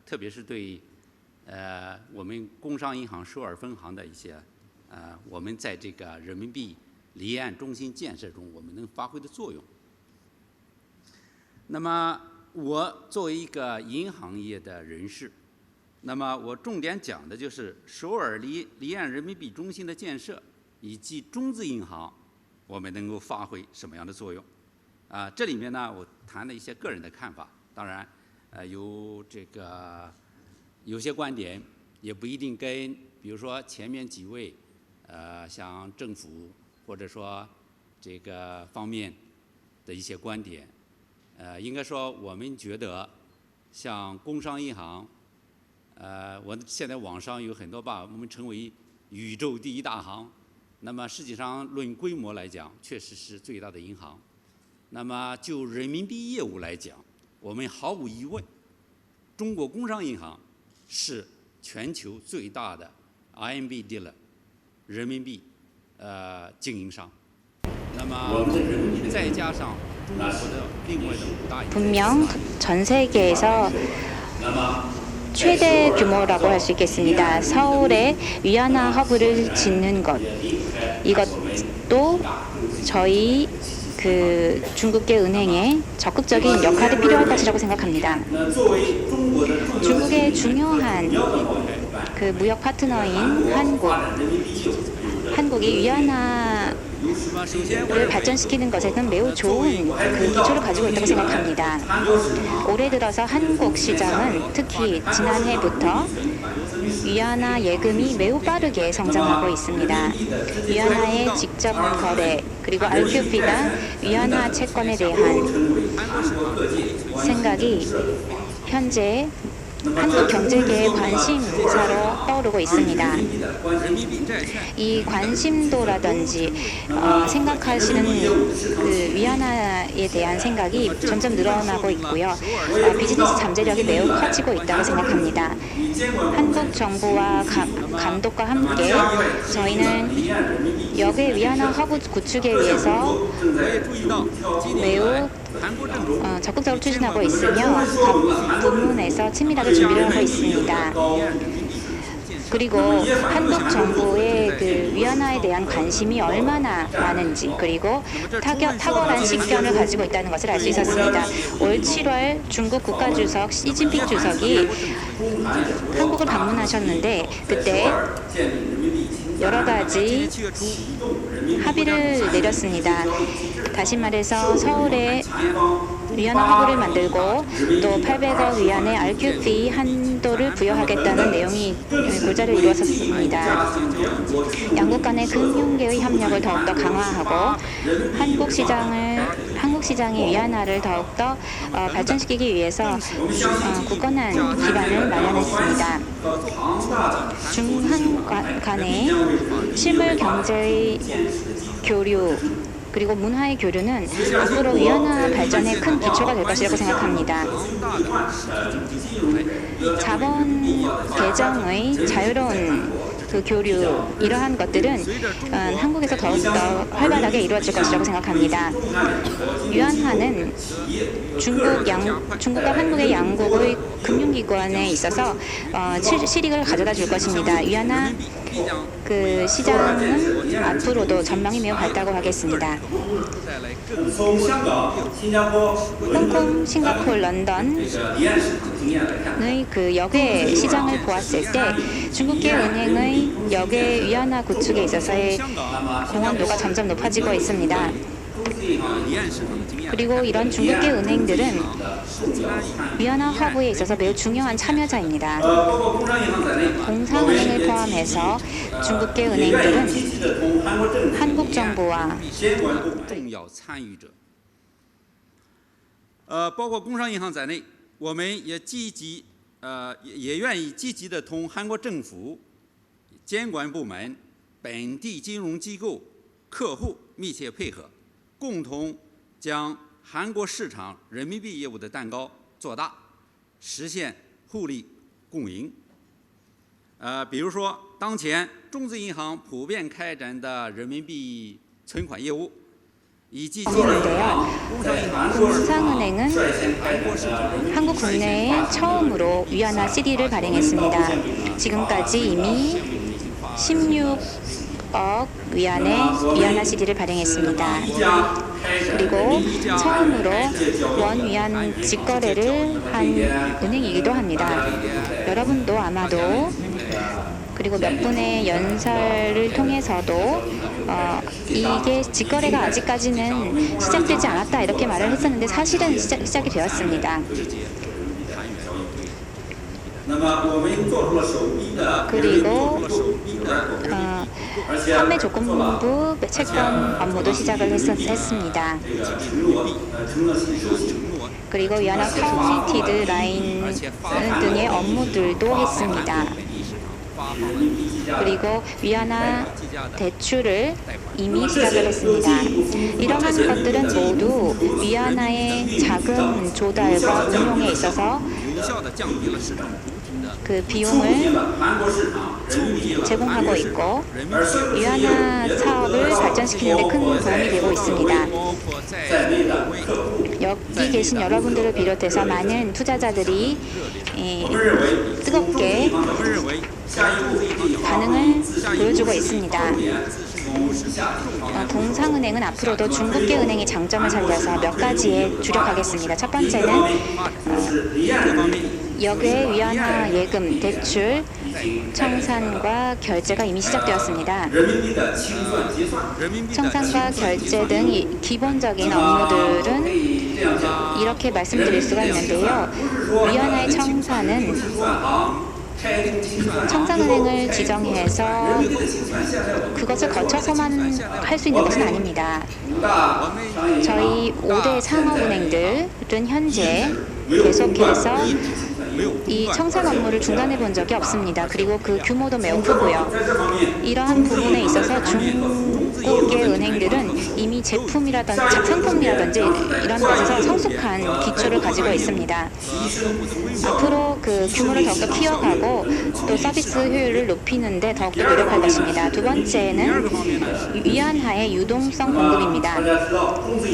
特别是对我们工商银行首尔分行的一些我们在这个人民币离岸中心建设中我们能发挥的作用。那么我作为一个银行业的人士，那么我重点讲的就是首尔离岸人民币中心的建设以及中资银行我们能够发挥什么样的作用。这里面呢我谈了一些个人的看法，当然有些观点也不一定跟比如说前面几位像政府或者说这个方面的一些观点，应该说我们觉得像工商银行，我现在网上有很多把我们称为宇宙第一大行，那么实际上论规模来讲确实是最大的银行。那么就人民币业务来讲，我们毫无疑问中国工商银行是全球最大的 RMB dealer 人民币经营商。那么再加上中国的另外的5大 분명 전 세계에서 최대 규모라고 할 수 있겠습니다. 서울에 위안화 허브를 짓는 것, 이것도 저희 중국계 은행의 적극적인 역할이 필요할 것이라고 생각합니다. 중국의 중요한 무역 파트너인 한국이 위안화를 발전시키는 것에는 매우 좋은 기초를 가지고 있다고 생각합니다. 올해 들어서 한국 시장은 특히 지난해부터 위안화 예금이 매우 빠르게 성장하고 있습니다. 위안화의 직접 거래 그리고 RQF나 위안화 채권에 대한 생각이 현재 한국 경제계의 관심사로 떠오르고 있습니다. 이 관심도라든지 생각하시는 위안화에 대한 생각이 점점 늘어나고 있고요. 비즈니스 잠재력이 매우 커지고 있다고 생각합니다. 한국 정부와 감독과 함께 저희는 역의 위안화 허브 구축에 위해서 매우 적극적으로 추진하고 있으며 각 부문에서 친밀하게 준비를 하고 있습니다. 그리고 한국 정부의 위안화에 대한 관심이 얼마나 많은지 그리고 탁월한 식견을 가지고 있다는 것을 알 수 있었습니다. 올 7월 중국 국가주석 시진핑 주석이 한국을 방문하셨는데 그때 여러 가지 합의를 내렸습니다. 다시 말해서 서울에 위안화 허브를 만들고 또 800억 위안의 RQF 한도를 부여하겠다는 내용이 골자를 이루었습니다. 양국 간의 금융계의 협력을 더욱더 강화하고 한국 시장의 위안화를 더욱더 발전시키기 위해서 굳건한 기반을 마련했습니다. 중한 간의 실물 경제의 교류 그리고 문화의 교류는 앞으로 위안화 발전에 큰 기초가 될 것이라고 생각합니다. 자본 개정의 자유로운 교류 이러한 것들은 한국에서 더욱더 활발하게 이루어질 것이라고 생각합니다. 위안화는 중국과 한국의 양국의 금융기관에 있어서 실익을 가져다 줄 것입니다. 위안화 시장은 앞으로도 전망이 매우 밝다고 하겠습니다. 홍콩, 싱가포르, 런던의 역외 시장을 보았을 때 중국계 은행의 역외 위안화 구축에 있어서의 공헌도가 점점 높아지고 있습니다. 그리고 이런 중국계 은행들은 위안화 허브에 있어서 매우 중요한 참여자입니다. 공상은행을 포함해서 중국계 은행들은 한국 정부와 包括工商银行在内，我们也愿意积极地同韩国政府、监管部门、本地金融机构、客户密切配合，共同将韩国市场人民币业务的蛋糕做大，实现互利共赢。比如说，当前中资银行普遍开展的人民币存款业务， 되는데요. 공상은행은 한국 국내에 처음으로 위안화 CD를 발행했습니다. 지금까지 이미 16억 위안의 위안화 CD를 발행했습니다. 그리고 처음으로 원 위안 직거래를 한 은행이기도 합니다. 여러분도 아마도 그리고 몇 분의 연설을 통해서도 이게 직거래가 아직까지는 시작되지 않았다 이렇게 말을 했었는데 사실은 시작이 되었습니다. 그리고 판매 조건부 채권 업무도 시작을 했습니다. 그리고 위안화 커뮤니티드 라인 등의 업무들도 했습니다. 그리고 위안화 대출을 이미 시작을 했습니다. 이러한 것들은 모두 위안화의 자금 조달과 운용에 있어서 그 비용을 제공하고 있고 위안화 사업을 발전시키는 데 큰 도움이 되고 있습니다. 여기 계신 여러분들을 비롯해서 많은 투자자들이 뜨겁게 반응을 보여주고 있습니다. 동상은행은 앞으로도 중국계 은행의 장점을 살려서 몇 가지에 주력하겠습니다. 첫 번째는 역외 위안화 예금 대출 청산과 결제가 이미 시작되었습니다. 청산과 결제 등 기본적인 업무들은 이렇게 말씀드릴 수가 있는데요. 위안화의 청산은 청산은행을 지정해서 그것을 거쳐서만 할 수 있는 것은 아닙니다. 저희 5대 상업은행들은 현재 계속해서 이 청산 업무를 중단해 본 적이 없습니다. 그리고 그 규모도 매우 크고요. 이러한 부분에 있어서 중국의 은행들은 이미 제품이라든지 상품이라든지 이런 것에서 성숙한 기초를 가지고 있습니다. 앞으로 그 규모를 더욱더 키워가고 또 서비스 효율을 높이는 데 더욱더 노력할 것입니다. 두 번째는 위안화의 유동성 공급입니다.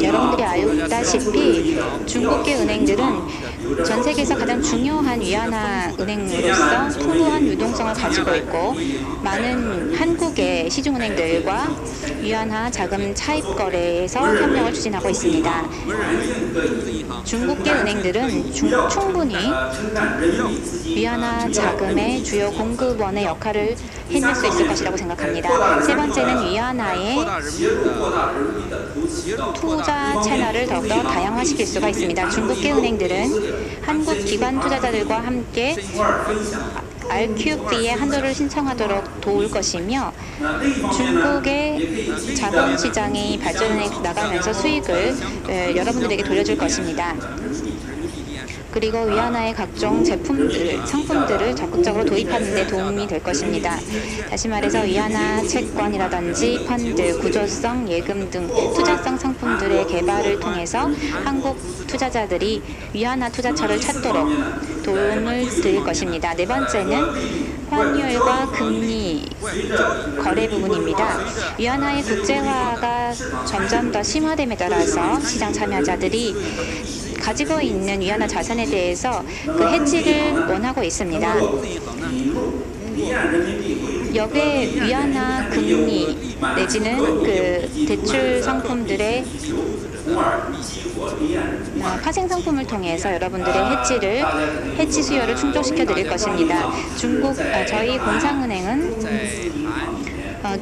여러분들이 알다시피 중국계 은행들은 전 세계에서 가장 중요한 위안화 은행으로서 풍부한 유동성을 가지고 있고 많은 한국의 시중은행들과 위안화 자금 차입 거래에서 협력을 추진하고 있습니다. 중국계 은행들은 충분히 위안화 자금의 주요 공급원의 역할을 해낼 수 있을 것이라고 생각합니다. 세 번째는 위안화의 투자 채널을 더욱더 다양화시킬 수가 있습니다. 중국계 은행들은 한국 기관 투자자들과 함께 RQF의 한도를 신청하도록 도울 것이며 중국의 자본시장이 발전해 나가면서 수익을 여러분들에게 돌려줄 것입니다. 그리고 위안화의 각종 제품들, 상품들을 적극적으로 도입하는 데 도움이 될 것입니다. 다시 말해서 위안화 채권이라든지 펀드, 구조성 예금 등 투자성 상품들의 개발을 통해서 한국 투자자들이 위안화 투자처를 찾도록 도움을 드릴 것입니다. 네 번째는 환율과 금리 거래 부분입니다. 위안화의 국제화가 점점 더 심화됨에 따라서 시장 참여자들이 가지고 있는 위안화 자산에 대해서 그 해지를 원하고 있습니다. 역외 위안화 금리 내지는 그 대출 상품들의 파생 상품을 통해서 여러분들의 해지 수요를 충족시켜 드릴 것입니다. 저희 공상은행은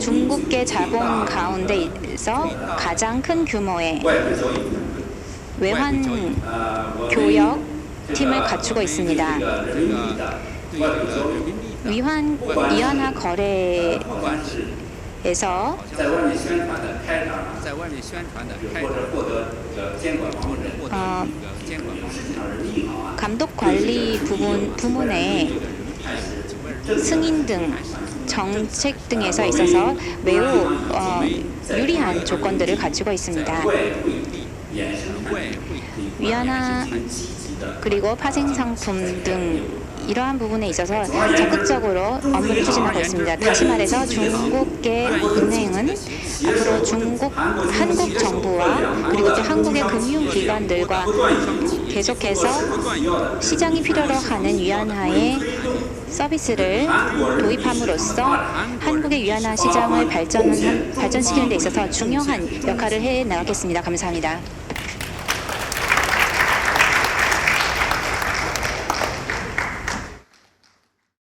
중국계 자본 가운데서 가장 큰 규모의 외환 교역 팀을 갖추고 있습니다. 위안화 거래에서 감독 관리 부문의 승인 등 정책 등에서 있어서 매우 유리한 조건들을 가지고 있습니다. 위안화 그리고 파생 상품 등 이러한 부분에 있어서 적극적으로 업무를 추진하고 있습니다. 다시 말해서 중국계 은행은 앞으로 한국 정부와 그리고 또 한국의 금융기관들과 계속해서 시장이 필요로 하는 위안화의 서비스를 도입함으로써 한국의 위안화 시장을 발전시키는 데 있어서 중요한 역할을 해 나가겠습니다. 감사합니다.